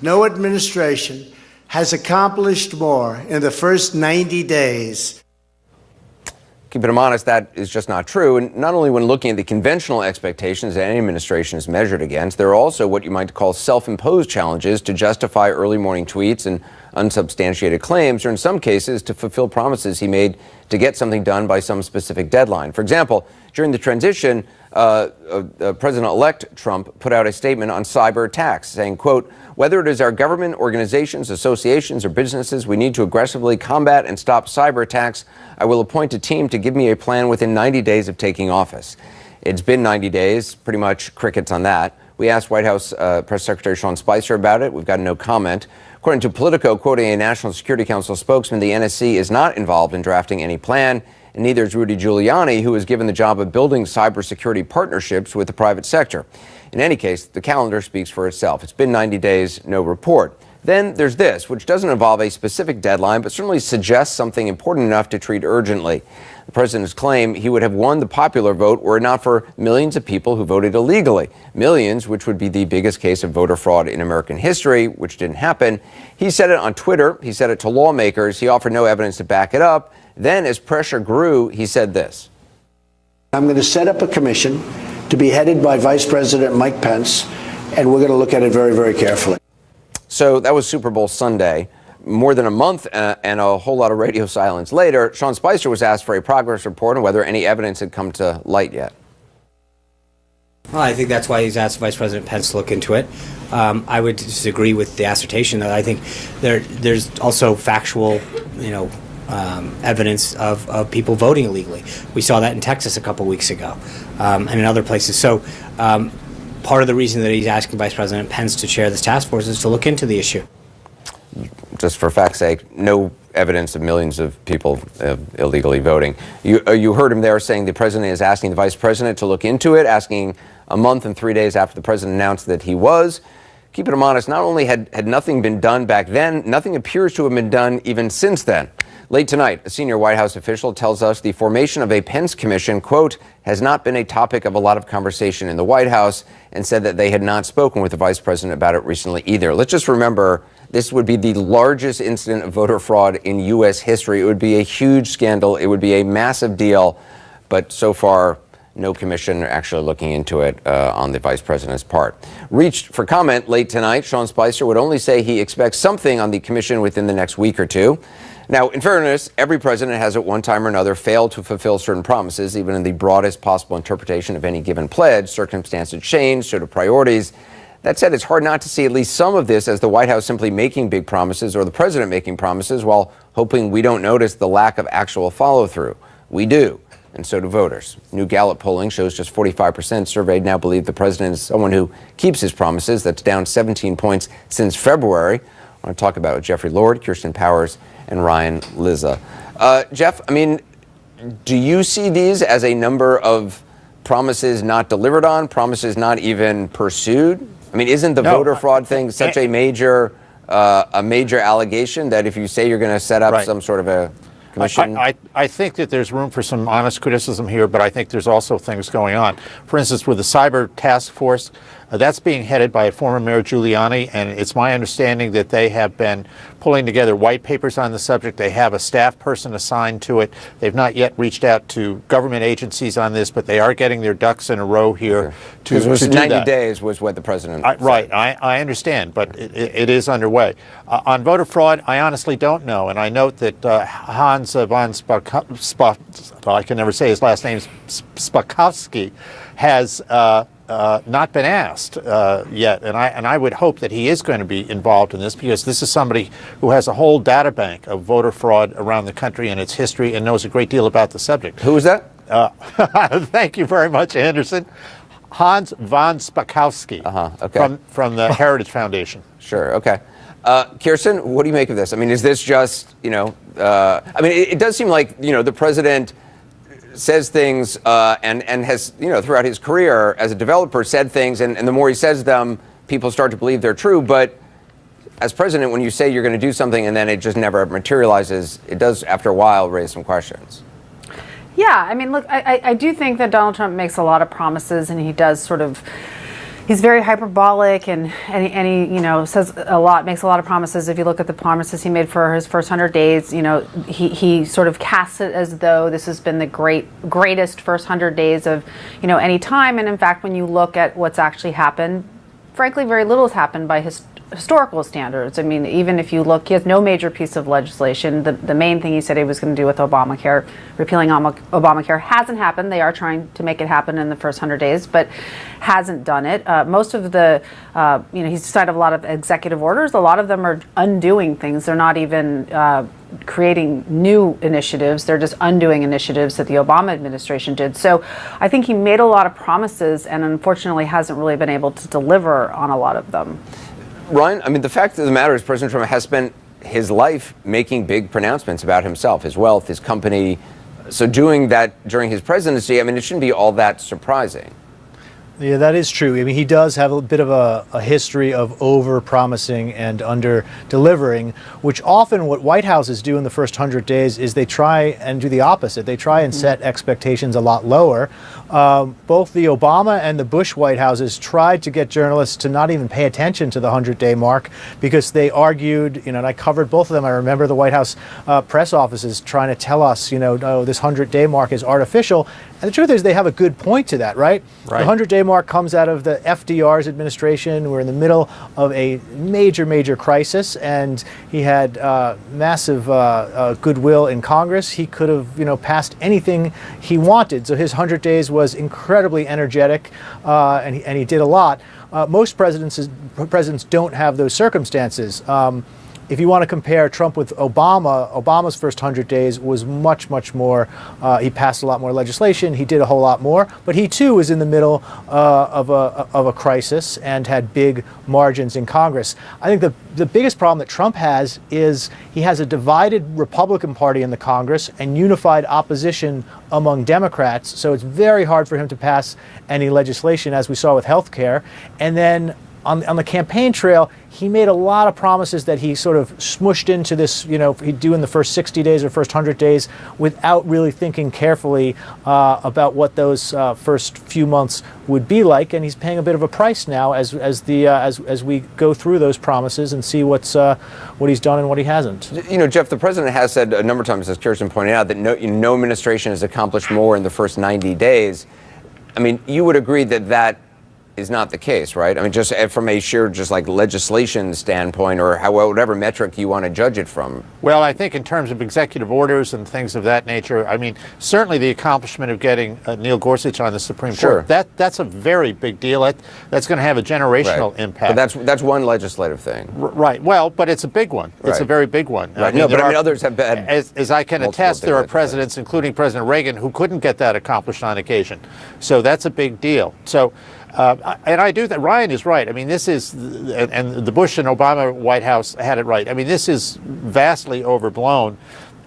No administration has accomplished more in the first 90 days. Keeping him honest, that is just not true. And not only when looking at the conventional expectations that any administration is measured against, there are also what you might call self-imposed challenges to justify early morning tweets and unsubstantiated claims, or in some cases to fulfill promises he made to get something done by some specific deadline. For example, during the transition, President-elect Trump put out a statement on cyber attacks saying, quote, "Whether it is our government, organizations, associations, or businesses we need to aggressively combat and stop cyber attacks, I will appoint a team to give me a plan within 90 days of taking office." It's been 90 days, pretty much crickets on that. We asked White House Press Secretary Sean Spicer about it. We've got no comment. According to Politico, quoting a National Security Council spokesman, the NSC is not involved in drafting any plan, and neither is Rudy Giuliani, who was given the job of building cybersecurity partnerships with the private sector. In any case, the calendar speaks for itself. It's been 90 days, no report. Then there's this, which doesn't involve a specific deadline, but certainly suggests something important enough to treat urgently. The president's claim he would have won the popular vote were it not for millions of people who voted illegally. Millions, which would be the biggest case of voter fraud in American history, which didn't happen. He said it on Twitter. He said it to lawmakers. He offered no evidence to back it up. Then, as pressure grew, he said this. I'm going to set up a commission to be headed by Vice President Mike Pence, and we're going to look at it very, very carefully. So that was Super Bowl Sunday. More than a month and a whole lot of radio silence later, Sean Spicer was asked for a progress report on whether any evidence had come to light yet. Well, I think that's why he's asked Vice President Pence to look into it. I would disagree with the assertion that I think there's also factual, evidence of people voting illegally. We saw that in Texas a couple weeks ago, and in other places. So part of the reason that he's asking Vice President Pence to chair this task force is to look into the issue. Just for fact's sake, no evidence of millions of people illegally voting. You heard him there saying the president is asking the vice president to look into it, asking a month and 3 days after the president announced that he was. Keeping him honest, not only had nothing been done back then, nothing appears to have been done even since then. Late tonight, a senior White House official tells us the formation of a Pence commission, quote, has not been a topic of a lot of conversation in the White House, and said that they had not spoken with the vice president about it recently either. Let's just remember, this would be the largest incident of voter fraud in U.S. history. It would be a huge scandal. It would be a massive deal. But so far, no commission actually looking into it on the vice president's part. Reached for comment late tonight, Sean Spicer would only say he expects something on the commission within the next week or two. Now, in fairness, every president has at one time or another failed to fulfill certain promises, even in the broadest possible interpretation of any given pledge. Circumstances change, so do priorities. That said, it's hard not to see at least some of this as the White House simply making big promises or the president making promises while hoping we don't notice the lack of actual follow-through. We do, and so do voters. New Gallup polling shows just 45% surveyed now believe the president is someone who keeps his promises. That's down 17 points since February. I want to talk about Jeffrey Lord, Kirsten Powers, and Ryan Lizza. Jeff, I mean, do you see these as a number of promises not delivered on, promises not even pursued? I mean, isn't the voter fraud thing such a major allegation that if you say you're going to set up some sort of a commission? I think that there's room for some honest criticism here, but I think there's also things going on. For instance, with the cyber task force, that's being headed by former Mayor Giuliani, and it's my understanding that they have been pulling together white papers on the subject. They have a staff person assigned to it. They've not yet reached out to government agencies on this, but they are getting their ducks in a row here to do 90 days was what the president said. Right, I understand, but it is underway. On voter fraud, I honestly don't know, and I note that Hans von I can never say his last name, Spakovsky, has not been asked yet, and I would hope that he is going to be involved in this, because this is somebody who has a whole data bank of voter fraud around the country and its history and knows a great deal about the subject. Who is that? Thank you very much, Anderson. Hans von Spakovsky okay. from the Heritage Foundation. Sure, okay. Kirsten, what do you make of this? I mean, is this just, it does seem like, the president says things and has, throughout his career as a developer said things, and the more he says them, people start to believe they're true. But as president, when you say you're going to do something and then it just never materializes, it does, after a while, raise some questions. Yeah, I mean, look, I do think that Donald Trump makes a lot of promises, and he does sort of He's very hyperbolic, and he says a lot, makes a lot of promises. If you look at the promises he made for his first 100 days, he sort of casts it as though this has been the greatest first 100 days of any time. And in fact, when you look at what's actually happened, frankly, very little has happened by historical standards. I mean, even if you look, he has no major piece of legislation. The main thing he said he was going to do with Obamacare, repealing Obamacare, hasn't happened. They are trying to make it happen in the first 100 days, but hasn't done it. Most of the, he's signed a lot of executive orders. A lot of them are undoing things. They're not even creating new initiatives. They're just undoing initiatives that the Obama administration did. So I think he made a lot of promises and unfortunately hasn't really been able to deliver on a lot of them. Ryan, I mean, the fact of the matter is President Trump has spent his life making big pronouncements about himself, his wealth, his company. So doing that during his presidency, I mean, it shouldn't be all that surprising. Yeah, that is true. I mean, he does have a bit of a history of over-promising and under-delivering, which often what White Houses do in the first 100 days is they try and do the opposite. They try and set expectations a lot lower. Both the Obama and the Bush White Houses tried to get journalists to not even pay attention to the 100-day mark because they argued, and I covered both of them. I remember the White House press offices trying to tell us, oh, this 100-day mark is artificial. And the truth is they have a good point to that, right? The 100-day mark comes out of the FDR's administration. We're in the middle of a major crisis, and he had massive goodwill in Congress. He could have, passed anything he wanted. So his 100 days was incredibly energetic, and he did a lot. Most presidents don't have those circumstances. If you want to compare Trump with Obama, Obama's first 100 days was much more, he passed a lot more legislation, he did a whole lot more, but he too was in the middle of a crisis and had big margins in Congress. I think the biggest problem that Trump has is he has a divided Republican Party in the Congress and unified opposition among Democrats, so it's very hard for him to pass any legislation, as we saw with health care. And then on the campaign trail, he made a lot of promises that he sort of smushed into this, he'd do in the first 60 days or first 100 days without really thinking carefully about what those first few months would be like. And he's paying a bit of a price now as we go through those promises and see what he's done and what he hasn't. Jeff, the president has said a number of times, as Kirsten pointed out, that no administration has accomplished more in the first 90 days. I mean, you would agree that is not the case, right? I mean, just from a sheer legislation standpoint, or whatever metric you want to judge it from. Well, I think in terms of executive orders and things of that nature, I mean, certainly the accomplishment of getting Neil Gorsuch on the Supreme Court, that's a very big deal. That's going to have a generational impact. But that's one legislative thing. Right. Well, but it's a big one. It's a very big one. Right. Others have been. As I can attest, there are presidents, including President Reagan, who couldn't get that accomplished on occasion. So that's a big deal. So. And I do that. Ryan is right. I mean, this is, and the Bush and Obama White House had it right. I mean, this is vastly overblown.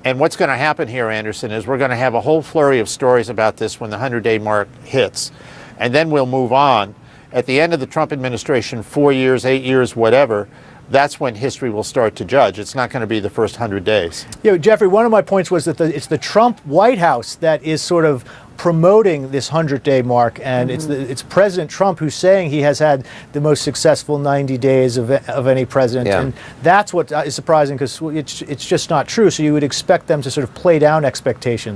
And what's going to happen here, Anderson, is we're going to have a whole flurry of stories about this when the 100-day mark hits. And then we'll move on. At the end of the Trump administration, 4 years, 8 years, whatever, that's when history will start to judge. It's not going to be the first 100 days. Jeffrey, one of my points was that it's the Trump White House that is sort of promoting this 100-day mark, and it's President Trump who's saying he has had the most successful 90 days of any president, and that's what is surprising because it's just not true. So you would expect them to sort of play down expectations.